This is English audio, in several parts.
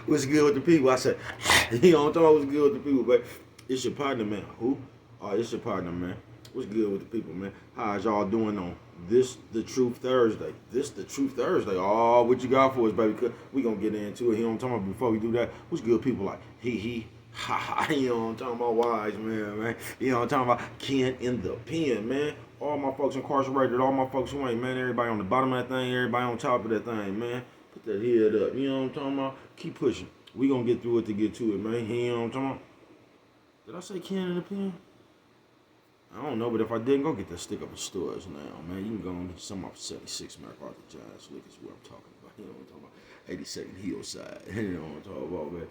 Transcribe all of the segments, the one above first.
What's good with the people? I said, you know what I'm talking about? What's good with the people, but it's your partner, man. Who? Oh, it's your partner, man. What's good with the people, man? How's y'all doing on this, the Truth Thursday? This, the Truth Thursday. Oh, what you got for us, baby? Cause we gonna get into it. You know what I'm talking about? Before we do that, what's good, people? Like, he, ha, ha. You know what I'm talking about? Wise, man. You know what I'm talking about? Ken in the pen, man. All my folks incarcerated, all my folks who ain't, man. Everybody on the bottom of that thing, everybody on top of that thing, man. Put that head up. You know what I'm talking about? Keep pushing. We gonna get through it to get to it, man. You know what I'm talking about? Did I say Ken in the pen? I don't know, but if I didn't, go get that stick up in stores now, man. You can go and get some off 76 Mark Arthur Giants. Look, is what I'm talking about. You know what I'm talking about? 82nd Hillside. You know what I'm talking about, man.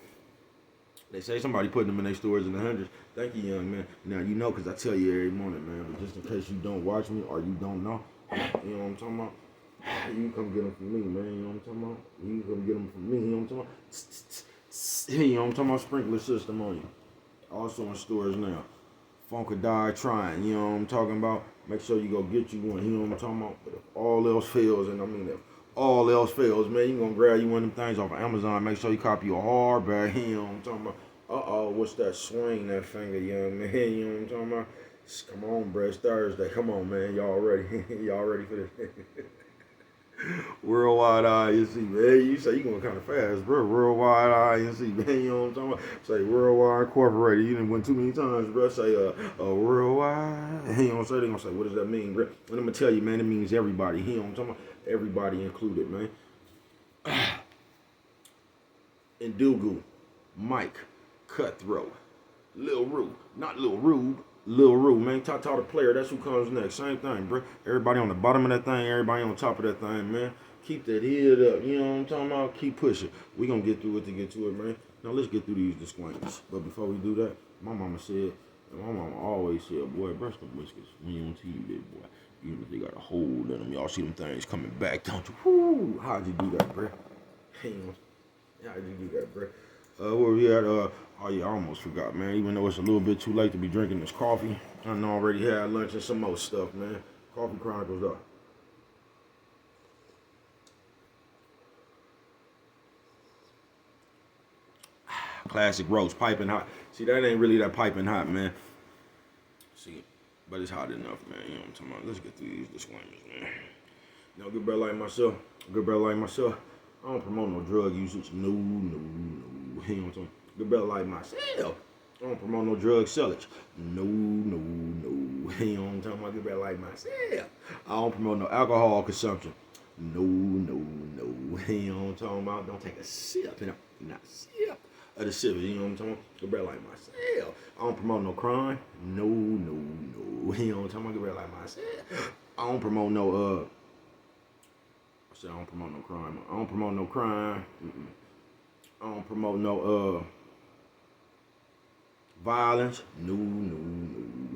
They say somebody putting them in their stores in the hundreds. Thank you, young man. Now, you know, because I tell you every morning, man. But just in case you don't watch me or you don't know, you know what I'm talking about? You come get them from me, man. You know what I'm talking about? You come get them from me. You know what I'm talking about? You know what I'm talking about? Sprinkler system on you. Also in stores now. Funkadie trying, you know what I'm talking about? Make sure you go get you one, you know what I'm talking about? But if all else fails, and I mean if all else fails, man, you gonna grab you one of them things off of Amazon. Make sure you copy a hardback, you know what I'm talking about? Uh-oh, what's that swing, that finger, young man, you know what I'm talking about? Come on, bro, it's Thursday. Come on, man, y'all ready? Y'all ready for this? Worldwide INC, man. You say you going kind of fast, bro. Worldwide INC, man. You know what I'm talking about? Say Worldwide Incorporated. You didn't win too many times, bro. Say Worldwide. You know what I'm saying? They gonna say, what does that mean, bro? And I'm gonna tell you, man. It means everybody. You know what I'm talking about? Everybody included, man. Indugu, Mike, Cutthroat, Lil Rue, not Lil Rube. Lil Rue, man. Tata the player, that's who comes next. Same thing, bro. Everybody on the bottom of that thing, everybody on top of that thing, man. Keep that head up. You know what I'm talking about? Keep pushing. We gonna get through it to get to it, man. Now let's get through these disclaimers. But before we do that, my mama said, and my mama always said, boy, brush them whiskers when you on TV, there, boy. Even if they got a hole in them, y'all see them things coming back, don't you? Whoo! How'd you do that, bro? Hang on. How'd you do that, bro? Where we at? Oh yeah, I almost forgot, man. Even though it's a little bit too late to be drinking this coffee, I know I already had lunch and some more stuff, man. Coffee Chronicles up. Classic roast, piping hot. See, that ain't really that piping hot, man. See, but it's hot enough, man. You know what I'm talking about? Let's get through these disclaimers, man. Now, good brother like myself, I don't promote no drug usage. No. You know what I'm talking about? Good brother like myself, I don't promote no drug sellage. No. You know what I'm talking about? Good brother like myself, I don't promote no alcohol consumption. No. You know what I'm talking about? Don't take a sip, you know, not a sip of the sip. You know what I'm talking about? Good brother like myself, I don't promote no crime. No. You know what I'm talking about? Good brother like myself, I don't promote no I said I don't promote no crime. I don't promote no crime. I don't promote no violence. No. You know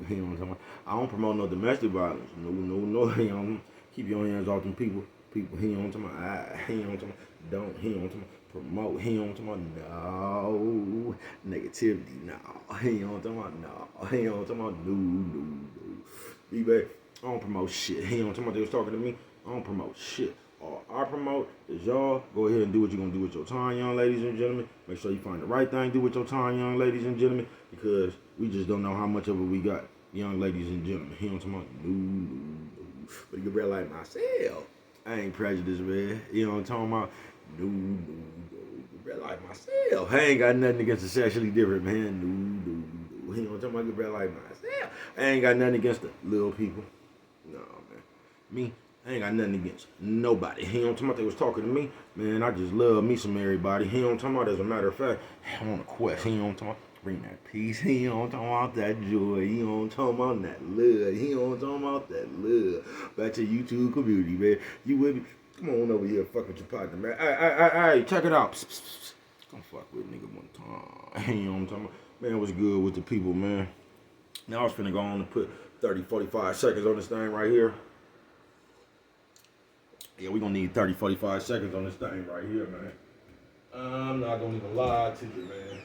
what I'm talking about? I don't promote no domestic violence. No. You know, keep your hands off them people. People, he on to my eye. He on to my don't. He on to my promote. He on to my no negativity. No. He on to my no. He on to my no. B-Bay, I don't promote shit. He on to my they was talking to me. I don't promote shit. All I promote is y'all go ahead and do what you're gonna do with your time, young ladies and gentlemen. Make sure you find the right thing to do with your time, young ladies and gentlemen, because we just don't know how much of it we got, young ladies and gentlemen. He on to my no. But you can be like myself. I ain't prejudiced, man. You know what I'm talking about? No. Like myself. I ain't got nothing against the sexually different, man. No. You know what I'm talking about? Good like myself. I ain't got nothing against the little people. No, man. Me, I ain't got nothing against nobody. He don't talking about they was talking to me. Man, I just love me some everybody. He don't talking about, as a matter of fact, I'm on a quest. He don't talking about bring that peace. He don't talking about that joy. He don't talking about that love. He don't talking about that love. Back to YouTube community, man. You with me? Come on over here, fuck with your partner, man. Hey, check it out. Come fuck with nigga one time. You know what I'm talking about? Man, what's good with the people, man? Now I was finna go on and put 30, 45 seconds on this thing right here. Yeah, we gonna need 30, 45 seconds on this thing right here, man. I'm not gonna even lie to you, man.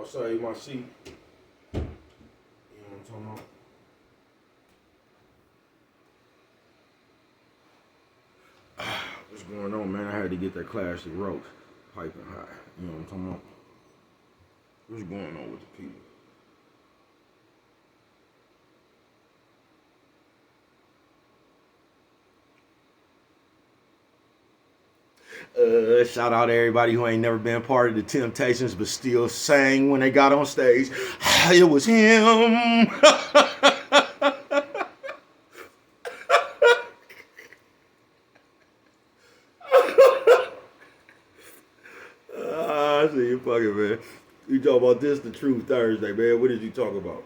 I'll save my seat. You know what I'm talking about? What's going on, man? I had to get that classic roast piping hot. You know what I'm talking about? What's going on with the people? Shout out to everybody who ain't never been part of the Temptations but still sang when they got on stage. It was him. I see you fucking, man. You talk about this, the Truth Thursday, man. What did you talk about?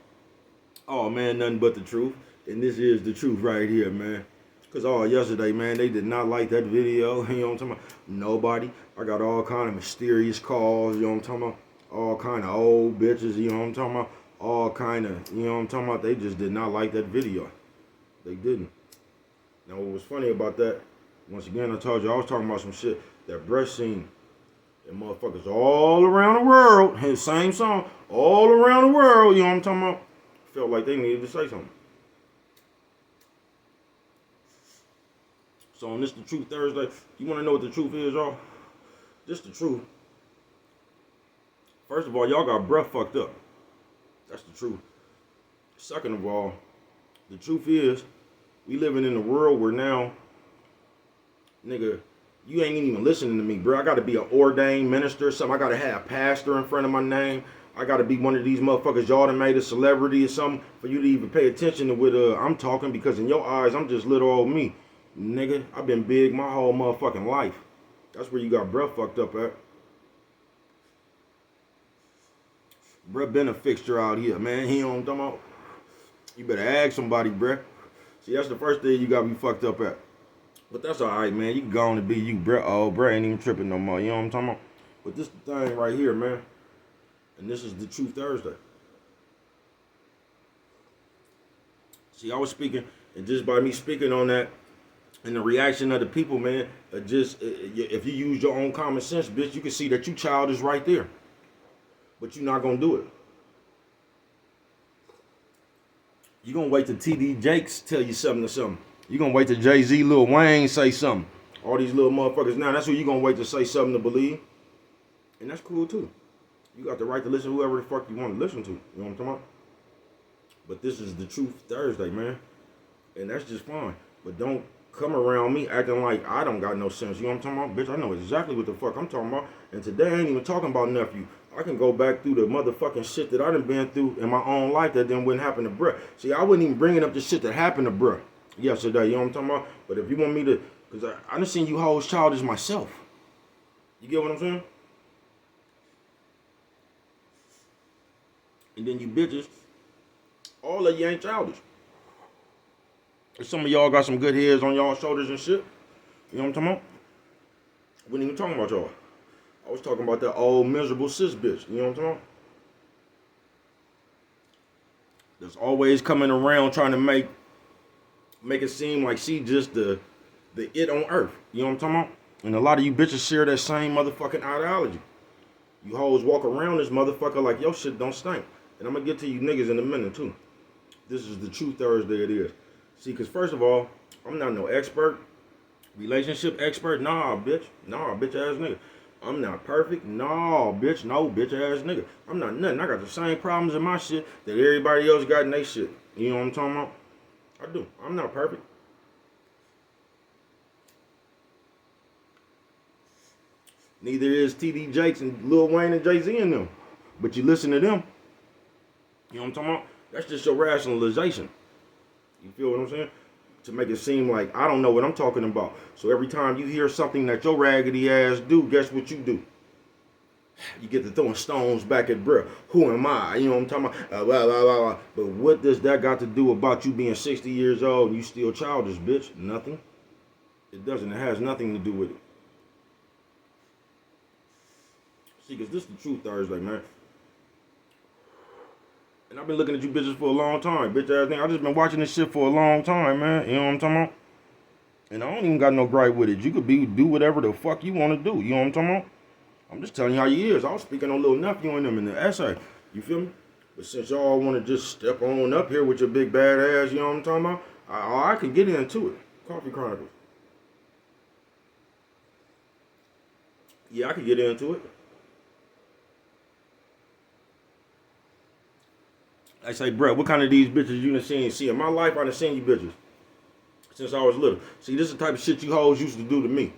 Oh, man, nothing but the truth. And this is the truth right here, man. Because yesterday, man, they did not like that video. You know what I'm talking about? Nobody. I got all kind of mysterious calls. You know what I'm talking about? All kind of old bitches. You know what I'm talking about? All kind of, you know what I'm talking about? They just did not like that video. They didn't. Now, what was funny about that, once again, I told you, I was talking about some shit, that breast scene. And motherfuckers all around the world, his same song, all around the world, you know what I'm talking about? Felt like they needed to say something. So on this The Truth Thursday, you want to know what the truth is, y'all? This the truth. First of all, y'all got breath fucked up. That's the truth. Second of all, the truth is, we living in a world where now, nigga, you ain't even listening to me, bro. I got to be an ordained minister or something. I got to have pastor in front of my name. I got to be one of these motherfuckers y'all done made a celebrity or something for you to even pay attention to what I'm talking, because in your eyes, I'm just little old me. Nigga, I've been big my whole motherfucking life. That's where you got breath fucked up at. Bruh been a fixture out here, man. He don't talking about. You better ask somebody, bruh. See, that's the first thing you got to be fucked up at. But that's alright, man. You can go on and be you, bruh. Oh, bruh ain't even tripping no more. You know what I'm talking about? But this the thing right here, man. And this is the Truth Thursday. See, I was speaking, and just by me speaking on that, and the reaction of the people, man, if you use your own common sense, bitch, you can see that you childish right there. But you're not going to do it. You're going to wait till TD Jakes tell you something or something. You're going to wait till Jay-Z, Lil Wayne say something. All these little motherfuckers now, that's who you're going to wait to say something to believe. And that's cool, too. You got the right to listen to whoever the fuck you want to listen to. You know what I'm talking about? But this is the Truth Thursday, man. And that's just fine. But don't come around me acting like I don't got no sense. You know what I'm talking about? Bitch, I know exactly what the fuck I'm talking about. And today I ain't even talking about nephew. I can go back through the motherfucking shit that I done been through in my own life that then wouldn't happen to bruh. See, I wasn't even bringing up the shit that happened to bruh yesterday. You know what I'm talking about? But if you want me to, because I done seen you hoes childish myself. You get what I'm saying? And then you bitches, all of you ain't childish. Some of y'all got some good heads on y'all shoulders and shit. You know what I'm talking about? I wasn't even talking about y'all. I was talking about that old miserable sis bitch. You know what I'm talking about? That's always coming around trying to make it seem like she just the it on earth. You know what I'm talking about? And a lot of you bitches share that same motherfucking ideology. You hoes walk around this motherfucker like your shit don't stink. And I'm going to get to you niggas in a minute too. This is the Truth Thursday it is. See, because first of all, I'm not no expert, relationship expert. Nah, bitch. Nah, bitch ass nigga. I'm not perfect. Nah, bitch. No, bitch ass nigga. I'm not nothing. I got the same problems in my shit that everybody else got in their shit. You know what I'm talking about? I do. I'm not perfect. Neither is TD Jakes and Lil Wayne and Jay-Z and them. But you listen to them. You know what I'm talking about? That's just your rationalization. You feel what I'm saying? To make it seem like I don't know what I'm talking about. So every time you hear something that your raggedy ass do, guess what you do? You get to throwing stones back at bruh. Who am I? You know what I'm talking about? Blah, blah, blah, blah. But what does that got to do about you being 60 years old and you still childish, bitch? Nothing. It doesn't. It has nothing to do with it. See, because this is the Truth Thursday, man. And I've been looking at you bitches for a long time, bitch ass nigga. I just been watching this shit for a long time, man. You know what I'm talking about? And I don't even got no gripe with it. You could do whatever the fuck you want to do. You know what I'm talking about? I'm just telling you how you is. I was speaking on little nephew and them in the essay. You feel me? But since y'all want to just step on up here with your big bad ass, you know what I'm talking about? I can get into it. Coffee Chronicles. Yeah, I can get into it. I say, bro, what kind of these bitches you done seen? See, in my life, I done seen you bitches since I was little. See, this is the type of shit you hoes used to do to me.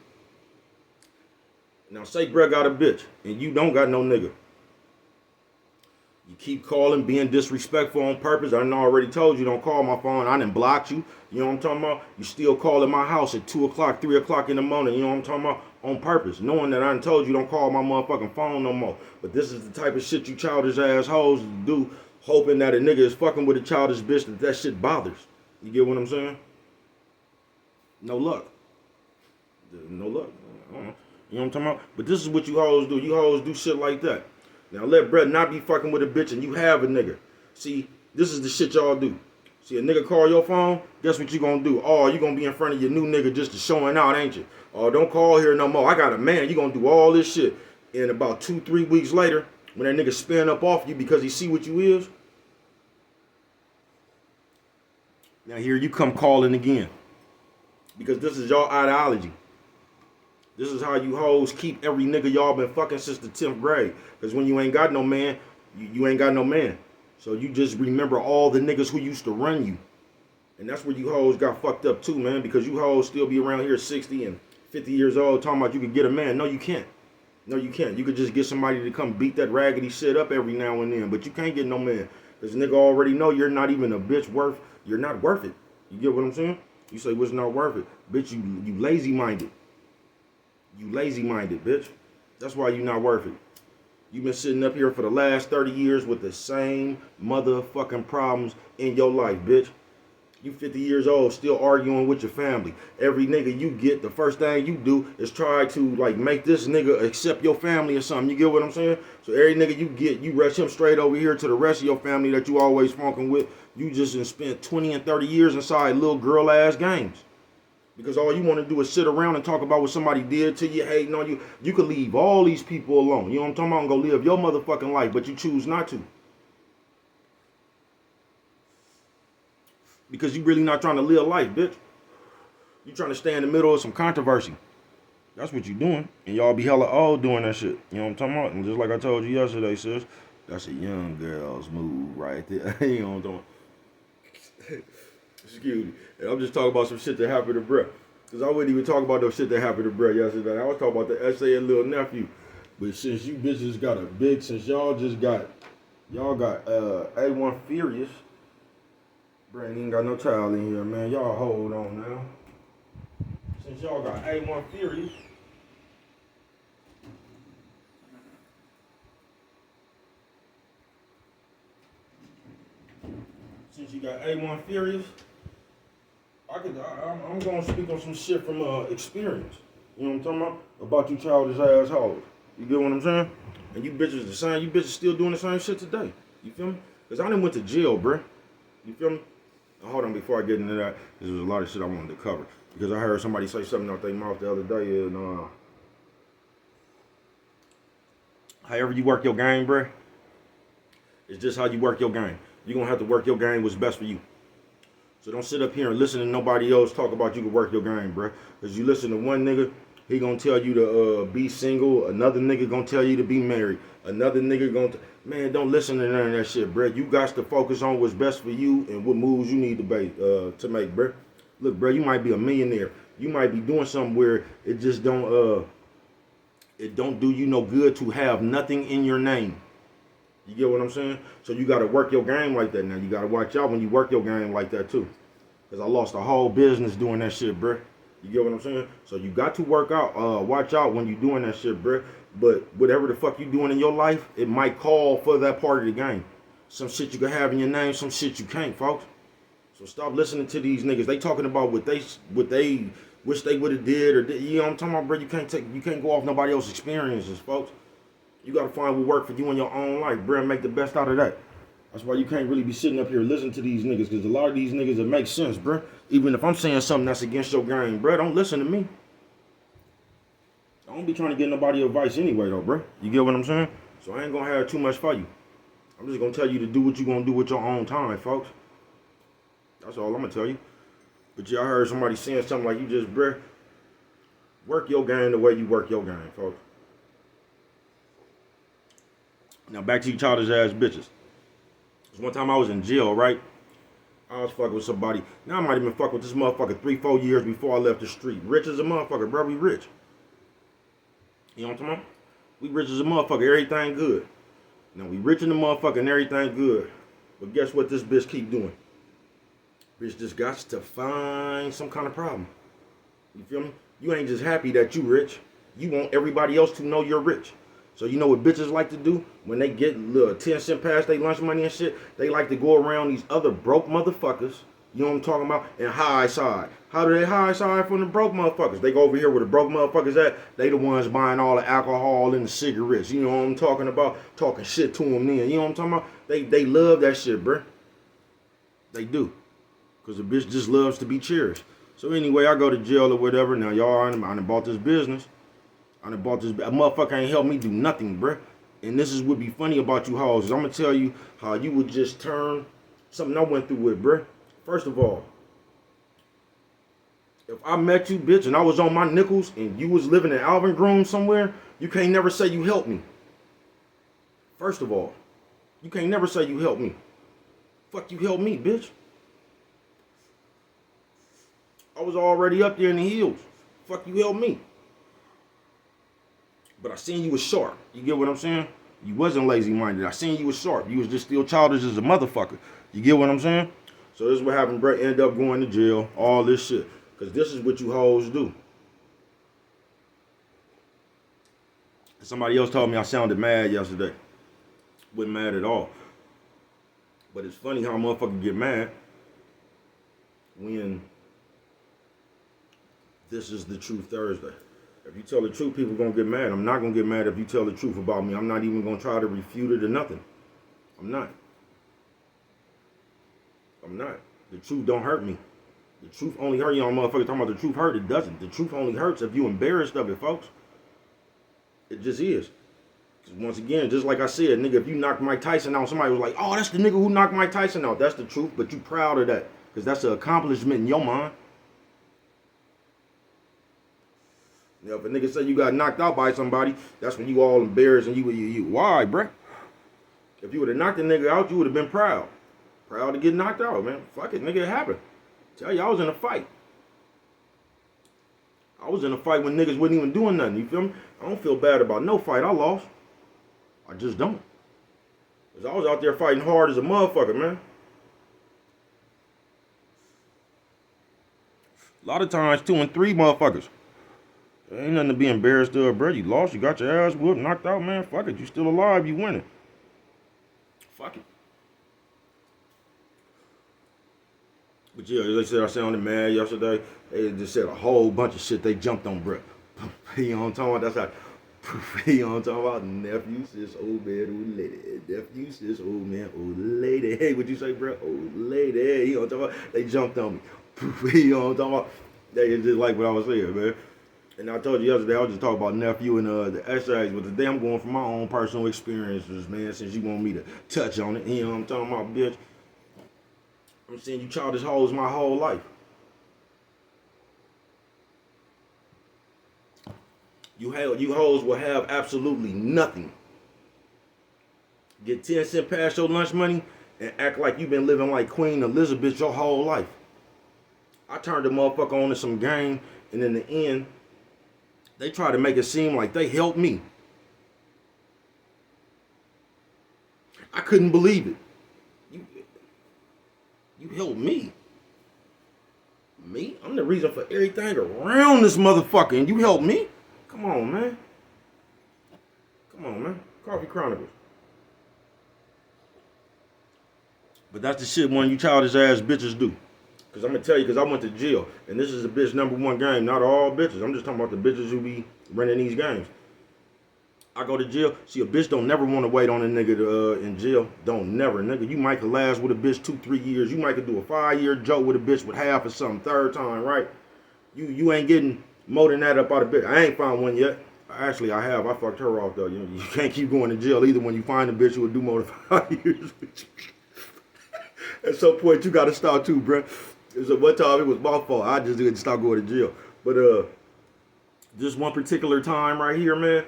Now, say bruh got a bitch, and you don't got no nigga. You keep calling, being disrespectful on purpose. I done already told you, don't call my phone. I done blocked you. You know what I'm talking about? You still calling my house at 2 o'clock, 3 o'clock in the morning. You know what I'm talking about? On purpose. Knowing that I done told you, don't call my motherfucking phone no more. But this is the type of shit you childish ass hoes do, hoping that a nigga is fucking with a childish bitch that shit bothers. You get what I'm saying? No luck. No luck. You know what I'm talking about? But this is what you hoes do. You hoes do shit like that. Now let Brett not be fucking with a bitch and you have a nigga. See, this is the shit y'all do. See, a nigga call your phone, guess what you gonna do? Oh, you gonna be in front of your new nigga just to showing out, ain't you? Oh, don't call here no more. I got a man. You gonna do all this shit. And about 2-3 weeks later, when that nigga spin up off you because he see what you is, now here you come calling again. Because this is y'all ideology. This is how you hoes keep every nigga y'all been fucking since the 10th grade. Because when you ain't got no man, you ain't got no man. So you just remember all the niggas who used to run you. And that's where you hoes got fucked up too, man. Because you hoes still be around here 60 and 50 years old talking about you could get a man. No, you can't. No, you can't. You could just get somebody to come beat that raggedy shit up every now and then. But you can't get no man. Because nigga already know you're not even a bitch worth. You're not worth it. You get what I'm saying? You say, what's not worth it? Bitch, you lazy-minded. You lazy-minded, bitch. That's why you not worth it. You've been sitting up here for the last 30 years with the same motherfucking problems in your life, bitch. You 50 years old, still arguing with your family. Every nigga you get, the first thing you do is try to, like, make this nigga accept your family or something. You get what I'm saying? So every nigga you get, you rush him straight over here to the rest of your family that you always funking with. You just spent 20 and 30 years inside little girl-ass games. Because all you want to do is sit around and talk about what somebody did to you, hating on you. You could leave all these people alone. You know what I'm talking about? And go live your motherfucking life, but you choose not to. Because you really not trying to live life, bitch. You trying to stay in the middle of some controversy. That's what you doing. And y'all be hella old doing that shit. You know what I'm talking about? And just like I told you yesterday, sis, that's a young girl's move right there. You know what I'm talking about? Excuse me. And I'm just talking about some shit that happened to Brett. Because I wouldn't even talk about those shit that happened to Brett yesterday. I was talking about the essay and little nephew. But since you bitches got a big, since y'all got A1 Furious. Brett ain't got no child in here, man. Y'all hold on now. Since y'all got A1 Furious. Since you got A1 Furious. I'm gonna speak on some shit from experience. You know what I'm talking about? You childish assholes. You get what I'm saying? And you bitches the same. You bitches still doing the same shit today. You feel me? Cause I done went to jail, bruh. You feel me? Now, hold on, before I get into that, there's a lot of shit I wanted to cover. Because I heard somebody say something out their mouth the other day, and however you work your game, bruh, it's just how you work your game. You're gonna have to work your game what's best for you. So don't sit up here and listen to nobody else talk about you can work your game, bruh. Because you listen to one nigga, he gonna tell you to be single. Another nigga gonna tell you to be married. Another nigga man, don't listen to none of that shit, bruh. You got to focus on what's best for you and what moves you need to make, bruh. Look, bruh, you might be a millionaire. You might be doing something where it just don't do you no good to have nothing in your name. You get what I'm saying? So you got to work your game like that now. You got to watch out when you work your game like that too. Because I lost a whole business doing that shit, bruh. You get what I'm saying? So you got to watch out when you doing that shit, bruh. But whatever the fuck you doing in your life, it might call for that part of the game. Some shit you can have in your name, some shit you can't, folks. So stop listening to these niggas. They talking about what they wish they would have did or did. You know what I'm talking about, bro? You can't go off nobody else's experiences, folks. You got to find what work for you in your own life, bro, and make the best out of that. That's why you can't really be sitting up here listening to these niggas, because a lot of these niggas, it makes sense, bro. Even if I'm saying something that's against your game, bro, don't listen to me. I don't be trying to get nobody advice anyway, though, bro. You get what I'm saying? So I ain't gonna have too much for you. I'm just gonna tell you to do what you gonna do with your own time, folks. That's all I'm gonna tell you. But yeah, I heard somebody saying something like, you just, bro, work your game the way you work your game, folks. Now back to you childish ass bitches. One time I was in jail, right? I was fucking with somebody. Now I might have been fucking with this motherfucker 3-4 years before I left the street. Rich as a motherfucker, bro. We rich. You know what I'm talking about? We rich as a motherfucker. Everything good. Now we rich in the motherfucker and everything good. But guess what this bitch keep doing? Bitch just got to find some kind of problem. You feel me? You ain't just happy that you rich. You want everybody else to know you're rich. So you know what bitches like to do? When they get a little 10 cent past their lunch money and shit, they like to go around these other broke motherfuckers, you know what I'm talking about, and high side. How do they high side from the broke motherfuckers? They go over here where the broke motherfuckers at. They the ones buying all the alcohol and the cigarettes. You know what I'm talking about? Talking shit to them then. You know what I'm talking about? They love that shit, bruh. They do. Because the bitch just loves to be cherished. So anyway, I go to jail or whatever. Now y'all, I done bought this business. I done bought this. A motherfucker ain't helped me do nothing, bruh. And this is what be funny about you hoes. I'm going to tell you how you would just turn something I went through with, bruh. First of all, if I met you, bitch, and I was on my nickels and you was living in Alvin Groom somewhere, you can't never say you helped me. First of all, you can't never say you helped me. Fuck you helped me, bitch. I was already up there in the hills. Fuck you helped me. But I seen you was sharp. You get what I'm saying? You wasn't lazy-minded. I seen you was sharp. You was just still childish as a motherfucker. You get what I'm saying? So this is what happened, bro. End up going to jail. All this shit. Because this is what you hoes do. Somebody else told me I sounded mad yesterday. Wasn't mad at all. But it's funny how a motherfucker get mad when this is the Truth Thursday. If you tell the truth, people gonna get mad. I'm not gonna get mad if you tell the truth about me. I'm not even gonna try to refute it or nothing. I'm not. I'm not. The truth don't hurt me. The truth only hurt you on motherfuckers talking about the truth hurt. It doesn't. The truth only hurts if you embarrassed of it, folks. It just is. Because once again, just like I said, nigga, if you knocked Mike Tyson out, somebody was like, oh, that's the nigga who knocked Mike Tyson out. That's the truth, but you proud of that. Because that's an accomplishment in your mind. You know, if a nigga say you got knocked out by somebody, that's when you all embarrassed and you. Why, bruh? If you would have knocked the nigga out, you would have been proud. Proud to get knocked out, man. Fuck it, nigga, it happened. Tell you, I was in a fight. I was in a fight when niggas wasn't even doing nothing, you feel me? I don't feel bad about no fight I lost. I just don't. Because I was out there fighting hard as a motherfucker, man. A lot of times, 2 and 3 motherfuckers. There ain't nothing to be embarrassed of, bro. You lost, you got your ass whooped, knocked out, man. Fuck it, you still alive, you winning. Fuck it. But yeah, as I said, I sounded mad yesterday. They just said a whole bunch of shit they jumped on, bro. You know what I'm talking about? That's how, you know what I'm talking about? Nephew, sis, old man, old lady. Nephew, sis, old man, old lady. Hey, what you say, bro? Old lady. You know what I'm talking about? They jumped on me. You know what I'm talking about? They just like what I was saying, man. And I told you yesterday, I was just talking about nephew and the essays, but today I'm going from my own personal experiences, man, since you want me to touch on it. You know what I'm talking about, bitch? I'm seeing you childish hoes my whole life. You hoes will have absolutely nothing. Get 10 cents past your lunch money and act like you've been living like Queen Elizabeth your whole life. I turned the motherfucker on to some game, and in the end, they try to make it seem like they helped me. I couldn't believe it. You helped me. Me? I'm the reason for everything around this motherfucker, and you helped me? Come on, man. Come on, man. Coffee Chronicles. But that's the shit one of you childish ass bitches do. Because I'm going to tell you, because I went to jail. And this is the bitch #1 game. Not all bitches. I'm just talking about the bitches who be running these games. I go to jail. See, a bitch don't never want to wait on a nigga in jail. Don't never, nigga. You might could last with a bitch 2-3 years. You might could do a 5-year joke with a bitch with half or something. 3rd time, right? You ain't getting more than that up out of bitch. I ain't found one yet. Actually, I have. I fucked her off though. You can't keep going to jail either when you find a bitch who will do more than 5 years with you. At some point, you got to stop too, bruh. So one time it was my fault. I just didn't stop going to jail. But this one particular time right here, man,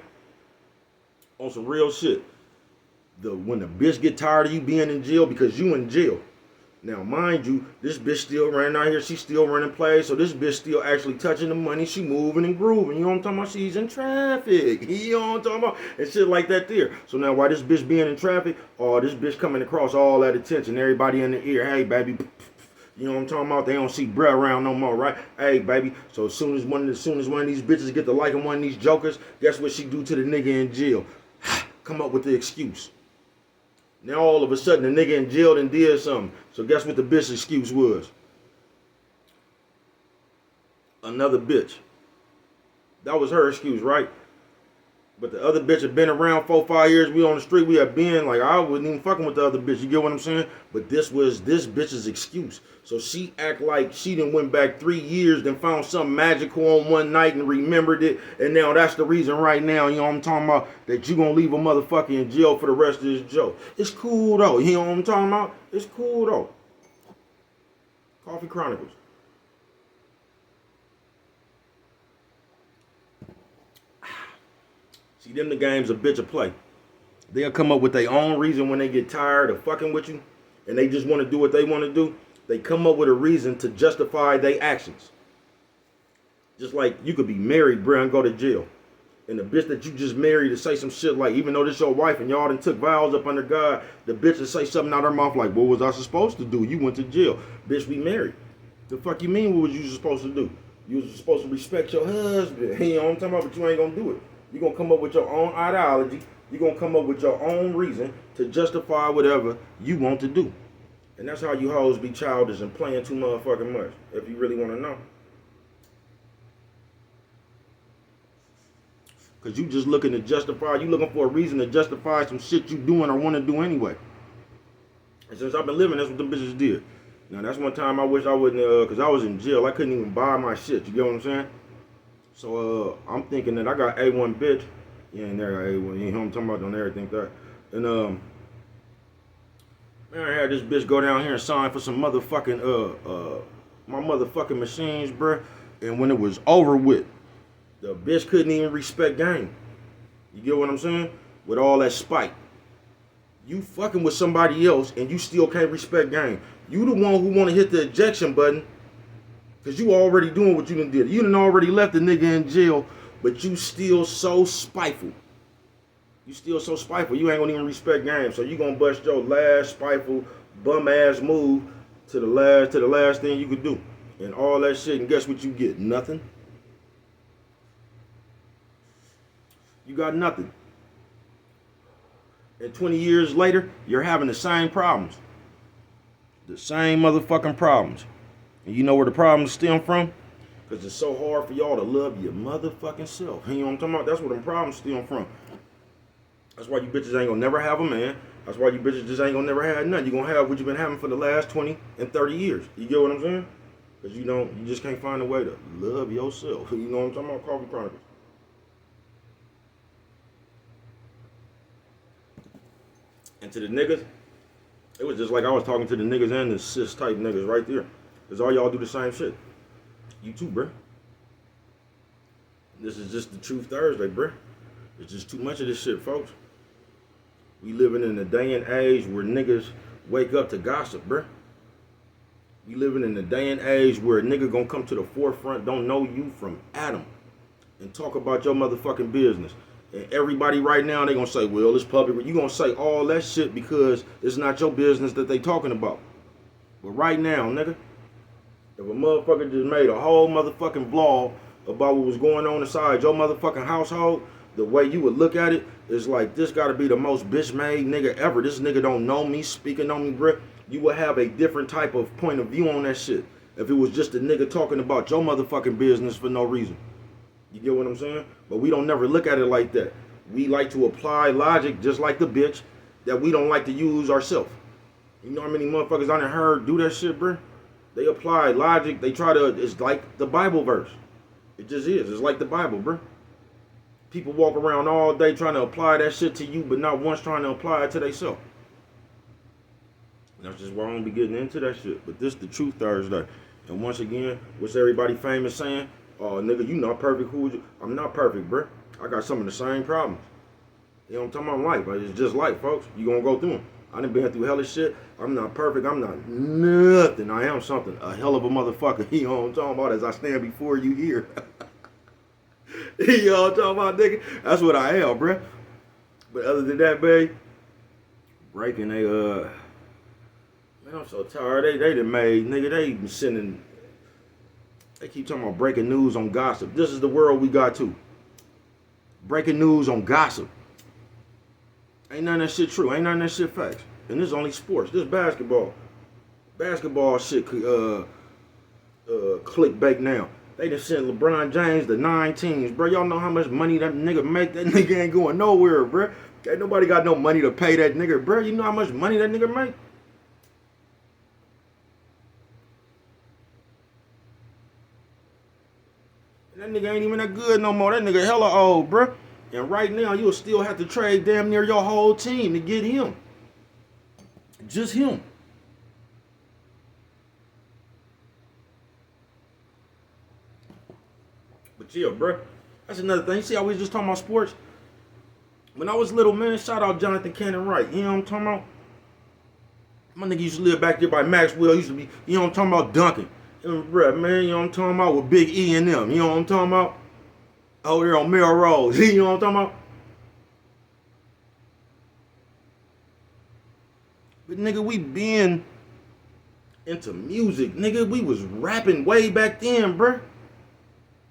on some real shit. When the bitch get tired of you being in jail because you in jail. Now, mind you, this bitch still running out here. She still running plays. So this bitch still actually touching the money. She moving and grooving. You know what I'm talking about? She's in traffic. You know what I'm talking about? And shit like that there. So now why this bitch being in traffic? Oh, this bitch coming across all that attention. Everybody in the ear. Hey, baby. You know what I'm talking about? They don't see bruh around no more, right? Hey, baby. So as soon as one of these bitches get to liking one of these jokers, guess what she do to the nigga in jail? Come up with the excuse. Now all of a sudden the nigga in jail and did something. So guess what the bitch's excuse was? Another bitch. That was her excuse, right? But the other bitch had been around 4-5 years. We on the street. We had been like, I wasn't even fucking with the other bitch. You get what I'm saying? But this was this bitch's excuse. So she act like she done went back 3 years, then found something magical on one night and remembered it. And now that's the reason right now, you know what I'm talking about, that you gonna leave a motherfucker in jail for the rest of this joke. It's cool though. You know what I'm talking about? It's cool though. Coffee Chronicles. See, them the games a bitch will play. They'll come up with their own reason when they get tired of fucking with you and they just want to do what they want to do. They come up with a reason to justify their actions. Just like you could be married, bruh, and go to jail. And the bitch that you just married to say some shit like, even though this your wife and y'all done took vows up under God, the bitch will say something out her mouth like, what was I supposed to do? You went to jail. Bitch, we married. The fuck you mean what was you supposed to do? You was supposed to respect your husband. You know what I'm talking about? But you ain't gonna do it. You're going to come up with your own ideology. You're going to come up with your own reason to justify whatever you want to do. And that's how you hoes be childish and playing too motherfucking much, if you really want to know. Because you just looking to justify, you looking for a reason to justify some shit you doing or want to do anyway. And since I've been living, that's what them bitches did. Now, that's one time I wish I wouldn't, because I was in jail. I couldn't even buy my shit. You get what I'm saying? So I'm thinking that I got A1 bitch. You ain't there A1. You know what I'm talking about? Don't ever think that. And man, I had this bitch go down here and sign for some motherfucking my motherfucking machines, bruh. And when it was over with, the bitch couldn't even respect game. You get what I'm saying? With all that spite. You fucking with somebody else and you still can't respect game. You the one who want to hit the ejection button. Because you already doing what you done did. You done already left the nigga in jail, but you still so spiteful. You still so spiteful. You ain't gonna even respect game. So you gonna bust your last spiteful, bum ass move to the last thing you could do. And all that shit, and guess what you get? Nothing. You got nothing. And 20 years later, you're having the same problems. The same motherfucking problems. And you know where the problems stem from? Because it's so hard for y'all to love your motherfucking self. You know what I'm talking about? That's where the problems stem from. That's why you bitches ain't gonna never have a man. That's why you bitches just ain't gonna never have nothing. You're gonna have what you've been having for the last 20 and 30 years. You get what I'm saying? Because you just can't find a way to love yourself. You know what I'm talking about? Coffee Chronicles. And to the niggas, it was just like I was talking to the niggas and the cis type niggas right there. Because all y'all do the same shit. You too, bruh. This is just the Truth Thursday, bruh. It's just too much of this shit, folks. We living in a day and age where niggas wake up to gossip, bruh. We living in a day and age where a nigga gonna come to the forefront, don't know you from Adam, and talk about your motherfucking business. And everybody right now, they gonna say, well, it's public. You gonna say all that shit because it's not your business that they talking about. But right now, nigga, if a motherfucker just made a whole motherfucking vlog about what was going on inside your motherfucking household, the way you would look at it is like, this gotta be the most bitch-made nigga ever. This nigga don't know me, speaking on me, bruh. You would have a different type of point of view on that shit if it was just a nigga talking about your motherfucking business for no reason. You get what I'm saying? But we don't never look at it like that. We like to apply logic just like the bitch that we don't like to use ourselves. You know how many motherfuckers I done heard do that shit, bruh? They apply logic. They try to, it's like the Bible verse. It just is. It's like the Bible, bruh. People walk around all day trying to apply that shit to you, but not once trying to apply it to themselves. That's just why I don't be getting into that shit. But this the Truth Thursday. And once again, what's everybody famous saying? Oh, nigga, you not perfect. Who would you? I'm not perfect, bruh. I got some of the same problems. You know what I'm talking about? Life. It's just life, folks. You gonna go through them. I done been through hella shit. I'm not perfect. I'm not nothing. I am something. A hell of a motherfucker. You know what I'm talking about? As I stand before you here. You know what I'm talking about, nigga? That's what I am, bruh. But other than that, babe, breaking man, I'm so tired. They done made, nigga, they been sending, they keep talking about breaking news on gossip. This is the world we got to. Breaking news on gossip. Ain't none of that shit true. Ain't none of that shit facts. And this is only sports. This is basketball. Basketball shit clickbait now. They done sent LeBron James to 9 teams. Bro, y'all know how much money that nigga make? That nigga ain't going nowhere, bro. Ain't nobody got no money to pay that nigga, bro. You know how much money that nigga make? That nigga ain't even that good no more. That nigga hella old, bro. And right now, you'll still have to trade damn near your whole team to get him. Just him. But yeah, bro. That's another thing. See how we was just talking about sports? When I was little, man, shout out Jonathan Cannon Wright. You know what I'm talking about? My nigga used to live back there by Maxwell. Used to be, you know what I'm talking about, Duncan. Bruh, man, you know what I'm talking about, with Big E and them. You know what I'm talking about? Over there on Melrose. You know what I'm talking about? But nigga, we been into music. Nigga, we was rapping way back then, bruh.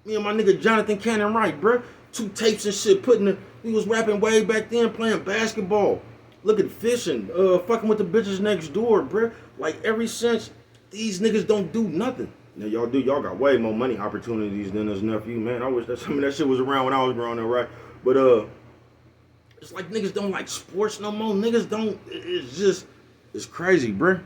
Me and my nigga Jonathan Cannon Wright, bruh. 2 tapes and shit, we was rapping way back then, playing basketball. Looking fishing, fucking with the bitches next door, bruh. Like, ever since, these niggas don't do nothing. Now y'all do, y'all got way more money opportunities than us nephew, man. I wish that some of that shit was around when I was growing up, right? But it's like niggas don't like sports no more. Niggas don't, it's just, it's crazy, bruh.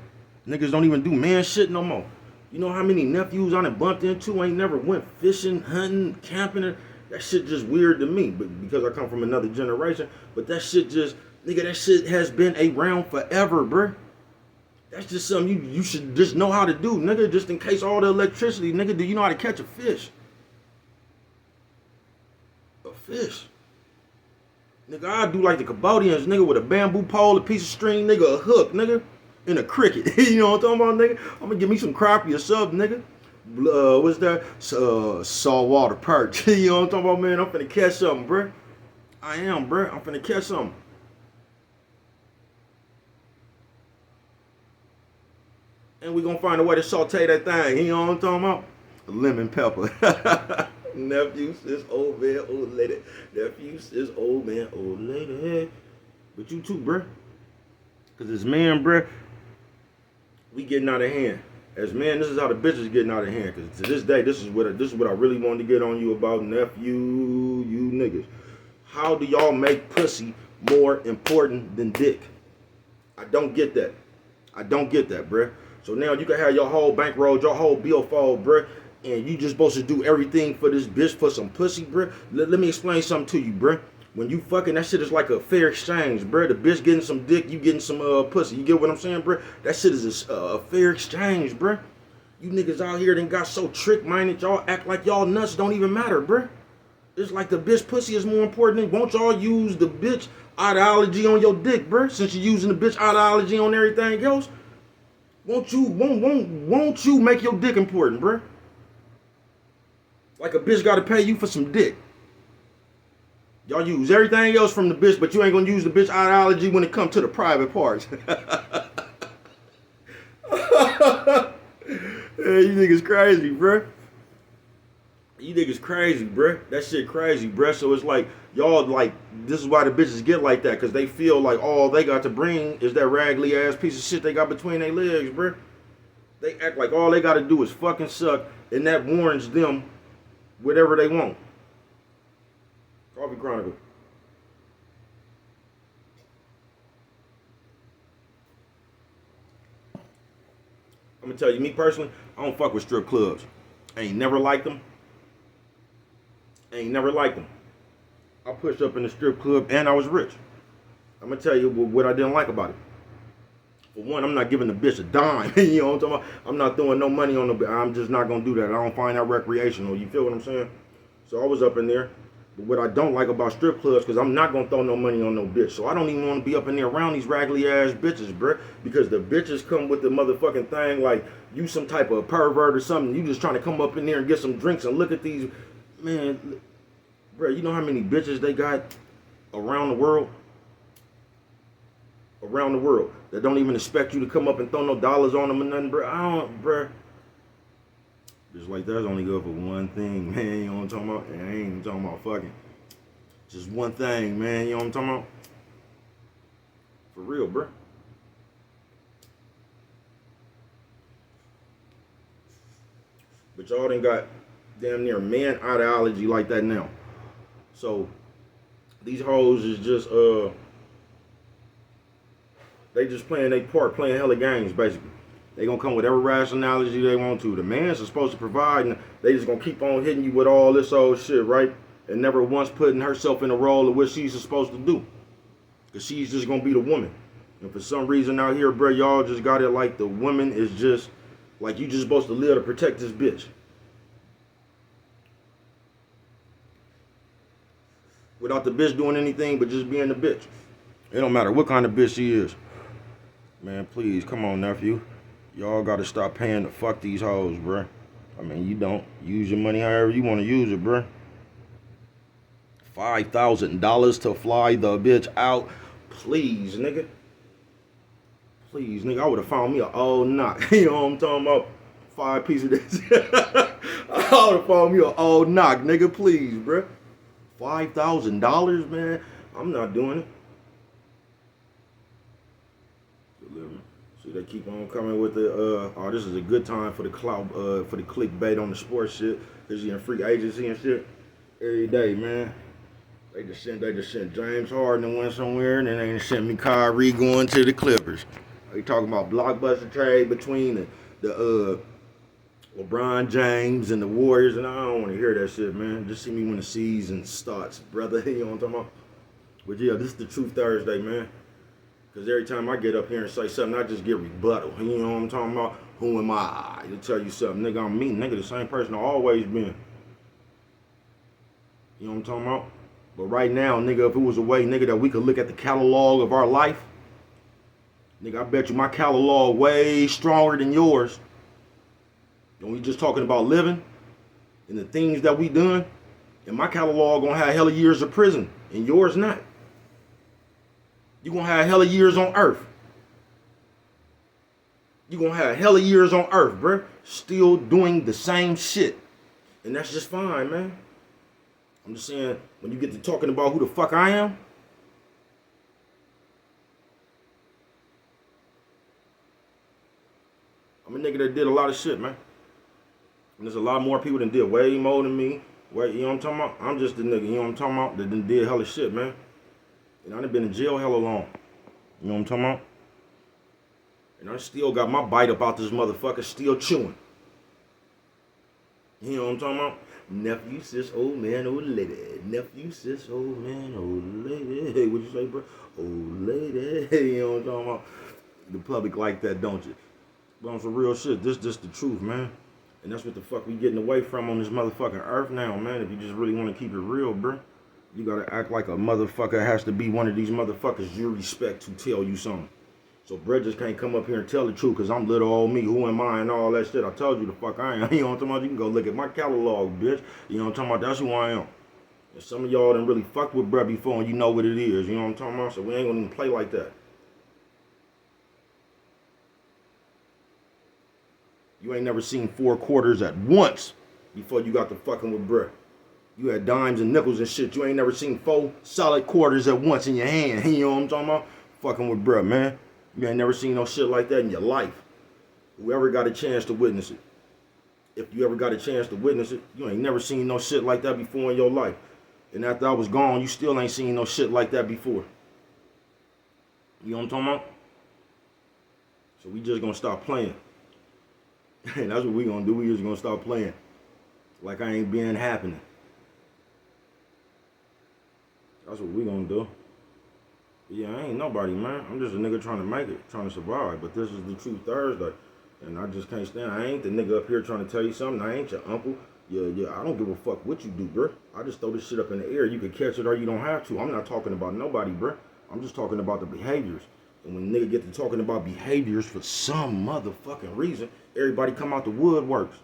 Niggas don't even do man shit no more. You know how many nephews I done bumped into ain't never went fishing, hunting, camping? That shit just weird to me, but because I come from another generation. But that shit just, nigga, that shit has been around forever, bruh. That's just something you should just know how to do, nigga, just in case all the electricity, nigga, do you know how to catch a fish? A fish. Nigga, I do like the Cambodians, nigga, with a bamboo pole, a piece of string, nigga, a hook, nigga, and a cricket. You know what I'm talking about, nigga? I'm gonna give me some crappie or something, nigga. What's that? Saltwater perch. You know what I'm talking about, man? I'm finna catch something, bruh. I am, bruh. I'm finna catch something. And we gonna find a way to saute that thing. You know what I'm talking about? Lemon pepper. Nephew says old man, old lady. Nephew says old man, old lady. But you too, bruh. Cause as men, bruh, we getting out of hand. As men, this is how the bitches getting out of hand. Cause to this day, this is what I really wanted to get on you about, nephew, you niggas. How do y'all make pussy more important than dick? I don't get that. I don't get that, bruh. So now you can have your whole bankroll, your whole billfold, bruh, and you just supposed to do everything for this bitch for some pussy, bruh. Let me explain something to you, bruh. When you fucking, that shit is like a fair exchange, bruh. The bitch getting some dick, you getting some pussy. You get what I'm saying, bruh? That shit is a fair exchange, bruh. You niggas out here done got so trick-minded, y'all act like y'all nuts don't even matter, bruh. It's like the bitch pussy is more important than, won't y'all use the bitch ideology on your dick, bruh? Since you're using the bitch ideology on everything else. Won't you make your dick important, bruh? Like a bitch gotta pay you for some dick. Y'all use everything else from the bitch, but you ain't gonna use the bitch ideology when it comes to the private parts. Hey, you niggas crazy, bruh. You niggas crazy, bruh. That shit crazy, bruh. So it's like, y'all like, this is why the bitches get like that, because they feel like all they got to bring is that raggedy ass piece of shit they got between their legs, bruh. They act like all they got to do is fucking suck, and that warrants them whatever they want. Coffee Chronicle. I'm gonna tell you, me personally, I don't fuck with strip clubs. I ain't never liked them. I pushed up in the strip club and I was rich. I'm gonna tell you what I didn't like about it. For one, I'm not giving the bitch a dime. You know what I'm talking about? I'm not throwing no money on the bitch. I'm just not gonna do that. I don't find that recreational. You feel what I'm saying? So I was up in there. But what I don't like about strip clubs, because I'm not gonna throw no money on no bitch. So I don't even want to be up in there around these raggedy ass bitches, bruh. Because the bitches come with the motherfucking thing like you some type of pervert or something. You just trying to come up in there and get some drinks and look at these, man, bruh. You know how many bitches they got around the world? Around the world that don't even expect you to come up and throw no dollars on them or nothing, bro. I don't, bro. Just like that's only good for one thing, man. You know what I'm talking about? And I ain't even talking about fucking. Just one thing, man. You know what I'm talking about? For real, bro. But y'all done got damn near man ideology like that now. So these hoes is just they just playing their part, playing hella games, basically. They gonna come with every rationality they want to. The man's supposed to provide, and they just gonna keep on hitting you with all this old shit, right? And never once putting herself in the role of what she's supposed to do. Because she's just gonna be the woman. And for some reason out here, bro, y'all just got it like the woman is just, like you just supposed to live to protect this bitch. Without the bitch doing anything but just being the bitch. It don't matter what kind of bitch she is. Man, please, come on, nephew. Y'all gotta stop paying to fuck these hoes, bruh. I mean, you don't. Use your money however you want to use it, bruh. $5,000 to fly the bitch out. Please, nigga. Please, nigga. I would have found me an old knock. You know what I'm talking about? 5 pieces of this. I would have found me an old knock, nigga. Please, bruh. $5,000, man. I'm not doing it. See, they keep on coming with the, oh, this is a good time for the clout, for the clickbait on the sports shit. Cause you in free agency and shit every day, man. They just sent James Harden and went somewhere, and then they just sent me Kyrie going to the Clippers. They talking about blockbuster trade between the LeBron James and the Warriors, and I don't want to hear that shit, man. Just see me when the season starts, brother. You know what I'm talking about? But yeah, this is the Truth Thursday, man. Because every time I get up here and say something, I just get rebuttal. You know what I'm talking about? Who am I to tell you something? Nigga, I'm me. Nigga, the same person I've always been. You know what I'm talking about? But right now, nigga, if it was a way, nigga, that we could look at the catalog of our life, nigga, I bet you my catalog way stronger than yours. And we just talking about living and the things that we done, and my catalog gonna have hella years of prison, and yours not. You gonna have hella years on earth. You gonna have hella years on earth, bruh. Still doing the same shit. And that's just fine, man. I'm just saying, when you get to talking about who the fuck I am, I'm a nigga that did a lot of shit, man. And there's a lot more people that did way more than me. You know what I'm talking about? I'm just the nigga, you know what I'm talking about, that done did hella shit, man. And I done been in jail hella long. You know what I'm talking about? And I still got my bite up out this motherfucker, still chewing. You know what I'm talking about? Nephew, sis, old man, old lady. Nephew, sis, old man, old lady. Hey, what you say, bro? Old lady. You know what I'm talking about? The public like that, don't you? But on some real shit, this the truth, man. And that's what the fuck we getting away from on this motherfucking earth now, man. If you just really want to keep it real, bro. You gotta act like a motherfucker has to be one of these motherfuckers you respect to tell you something. So Brett just can't come up here and tell the truth because I'm little old me, who am I, and all that shit. I told you the fuck I am. You know what I'm talking about? You can go look at my catalog, bitch. You know what I'm talking about? That's who I am. And some of y'all done really fucked with Brett before and you know what it is. You know what I'm talking about? So we ain't gonna even play like that. You ain't never seen 4 quarters at once before you got to fucking with Brett. You had dimes and nickels and shit. You ain't never seen 4 solid quarters at once in your hand. You know what I'm talking about? Fucking with bruh, man. You ain't never seen no shit like that in your life. Whoever got a chance to witness it. If you ever got a chance to witness it, you ain't never seen no shit like that before in your life. And after I was gone, you still ain't seen no shit like that before. You know what I'm talking about? So we just gonna stop playing. And that's what we gonna do. We just gonna stop playing. Like I ain't been happening. That's what we gonna do. Yeah, I ain't nobody, man. I'm just a nigga trying to make it, trying to survive. But this is the Truth Thursday. And I just can't stand. I ain't the nigga up here trying to tell you something. I ain't your uncle. Yeah, I don't give a fuck what you do, bro. I just throw this shit up in the air. You can catch it or you don't have to. I'm not talking about nobody, bro. I'm just talking about the behaviors. And when nigga get to talking about behaviors for some motherfucking reason, everybody come out the woodworks.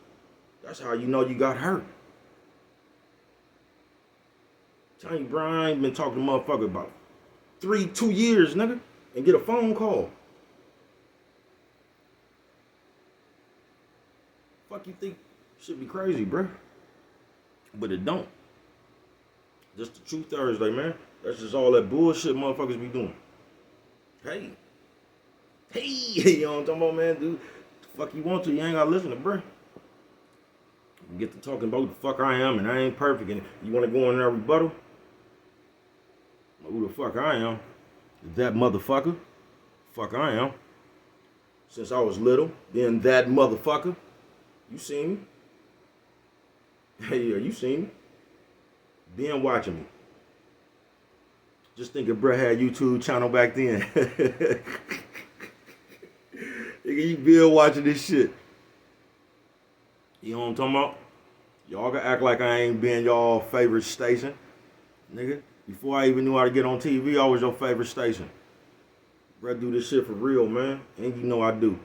That's how you know you got hurt. Tell you, bro, I ain't been talking to motherfucker about 2 years, nigga, and get a phone call. Fuck you think should be crazy, bruh. But it don't. Just the Truth Thursday, man. That's just all that bullshit motherfuckers be doing. Hey, you know what I'm talking about, man, dude? The fuck you want to, you ain't gotta listen to, bruh. You get to talking about who the fuck I am and I ain't perfect and you wanna go in there rebuttal? Who the fuck I am? That motherfucker. Fuck I am. Since I was little, then that motherfucker. You seen me? Hey, yeah, you seen me? Been watching me. Just think if bruh had YouTube channel back then. Nigga, you been watching this shit. You know what I'm talking about? Y'all can act like I ain't been y'all favorite station. Nigga, before I even knew how to get on TV, I was your favorite station. Bruh do this shit for real, man. And you know I do.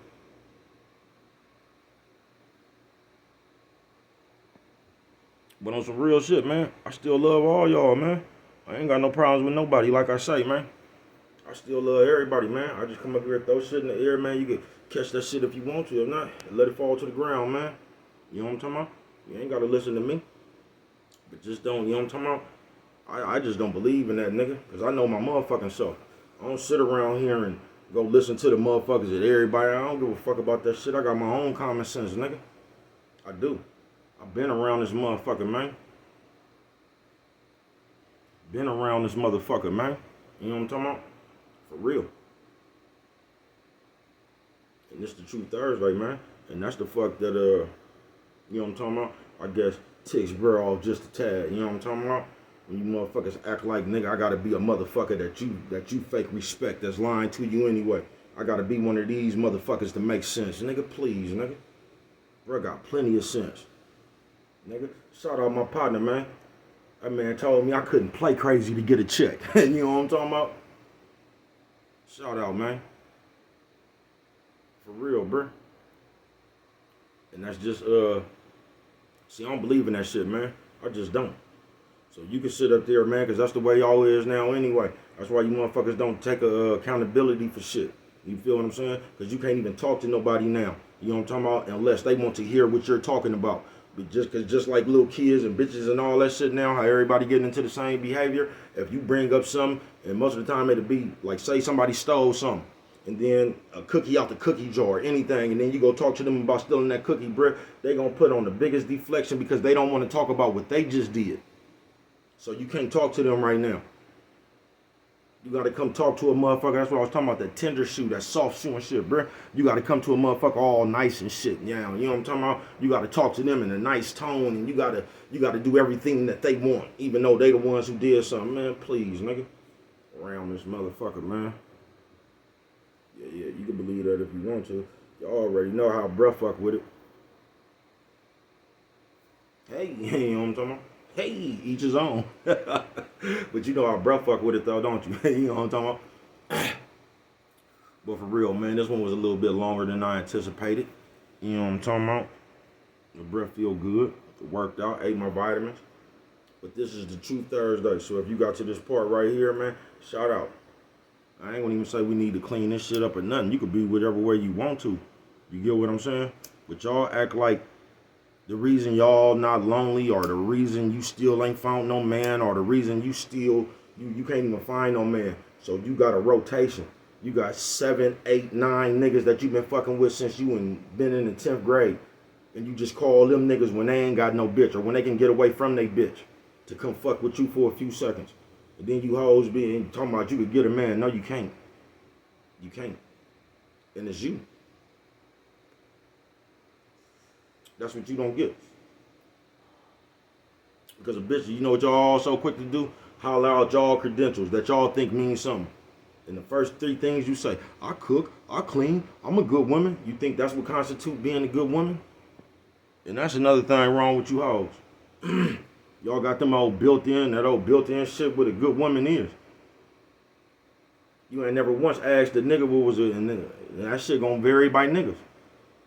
But on some real shit, man, I still love all y'all, man. I ain't got no problems with nobody, like I say, man. I still love everybody, man. I just come up here and throw shit in the air, man. You can catch that shit if you want to. If not, let it fall to the ground, man. You know what I'm talking about? You ain't got to listen to me. But just don't, you know what I'm talking about? I just don't believe in that, nigga. Because I know my motherfucking self. I don't sit around here and go listen to the motherfuckers that everybody. I don't give a fuck about that shit. I got my own common sense, nigga. I do. I've been around this motherfucker, man. Been around this motherfucker, man. You know what I'm talking about? For real. And this the Truth Thursday, man. And that's the fuck that, you know what I'm talking about? I guess ticks bro off just a tad. You know what I'm talking about? When you motherfuckers act like, nigga, I gotta be a motherfucker that you fake respect that's lying to you anyway. I gotta be one of these motherfuckers to make sense. Nigga, please, nigga. Bro got plenty of sense. Nigga, shout out my partner, man. That man told me I couldn't play crazy to get a check. You know what I'm talking about? Shout out, man. For real, bruh. And that's just, see, I don't believe in that shit, man. I just don't. So you can sit up there, man, because that's the way y'all is now anyway. That's why you motherfuckers don't take accountability for shit. You feel what I'm saying? Because you can't even talk to nobody now. You know what I'm talking about? Unless they want to hear what you're talking about. But just like little kids and bitches and all that shit now, how everybody getting into the same behavior. If you bring up something, and most of the time it'll be like, say somebody stole something, and then a cookie out the cookie jar, anything, and then you go talk to them about stealing that cookie, bruh, they gonna put on the biggest deflection because they don't want to talk about what they just did. So you can't talk to them right now. You gotta come talk to a motherfucker. That's what I was talking about, that tender shoe, that soft shoe and shit, bruh. You gotta come to a motherfucker all nice and shit. Yeah, you know what I'm talking about? You gotta talk to them in a nice tone, and you gotta do everything that they want, even though they the ones who did something. Man, please, nigga. Around this motherfucker, man. Yeah, you can believe that if you want to. You already know how bruh fuck with it. Hey, you know what I'm talking about? Hey, each his own. But you know how bruh fuck with it though, don't you? You know what I'm talking about? But for real, man, this one was a little bit longer than I anticipated. You know what I'm talking about? The breath feel good. Worked out, ate my vitamins. But this is the Truth Thursday. So if you got to this part right here, man, shout out. I ain't gonna even say we need to clean this shit up or nothing. You could be whatever way you want to. You get what I'm saying? But y'all act like the reason y'all not lonely, or the reason you still ain't found no man, or the reason you still, you can't even find no man. So you got a rotation. You got 7, 8, 9 niggas that you been fucking with since you been in the 10th grade. And you just call them niggas when they ain't got no bitch, or when they can get away from they bitch, to come fuck with you for a few seconds. And then you hoes be talking about you could get a man. No, you can't. You can't. And it's you. That's what you don't get. Because a bitch, you know what y'all all so quick to do? holler out y'all credentials that y'all think mean something. And the first three things you say, I cook, I clean, I'm a good woman. You think that's what constitutes being a good woman? And that's another thing wrong with you hoes. Y'all got them old built-in, that old built-in shit what a good woman is. You ain't never once asked a nigga what was a nigga. And that shit gonna vary by niggas.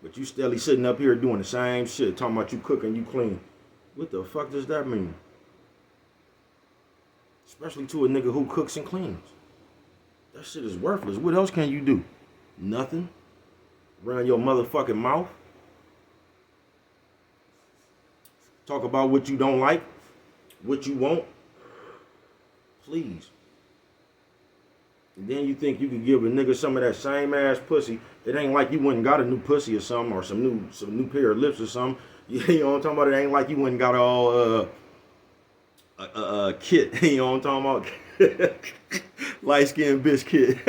But you steadily sitting up here doing the same shit, talking about you cooking, you clean. What the fuck does that mean? Especially to a nigga who cooks and cleans. That shit is worthless. What else can you do? Nothing. Run your motherfucking mouth. Talk about what you don't like, what you want. Please. And then you think you could give a nigga some of that same ass pussy. It ain't like you went and got a new pussy or something, or some new pair of lips or something. You know what I'm talking about? It ain't like you went and got all kit. You know what I'm talking about? Light skinned bitch kit.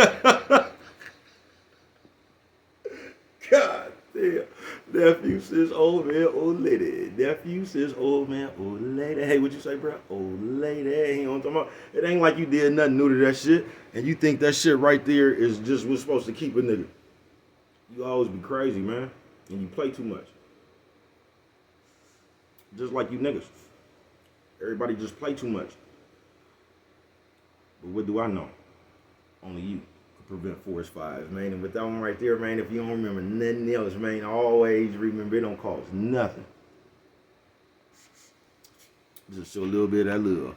God damn. Nephew says old man, old lady. Nephew says old man, old lady. Hey, what you say, bro? Old lady. You know what I'm talking about? It ain't like you did nothing new to that shit. And you think that shit right there is just what's supposed to keep a nigga. You always be crazy, man. And you play too much. Just like you niggas. Everybody just play too much. But what do I know? Only you can prevent forest fires, man. And with that one right there, man, if you don't remember nothing else, man, always remember it don't cost nothing. Just show a little bit of that love.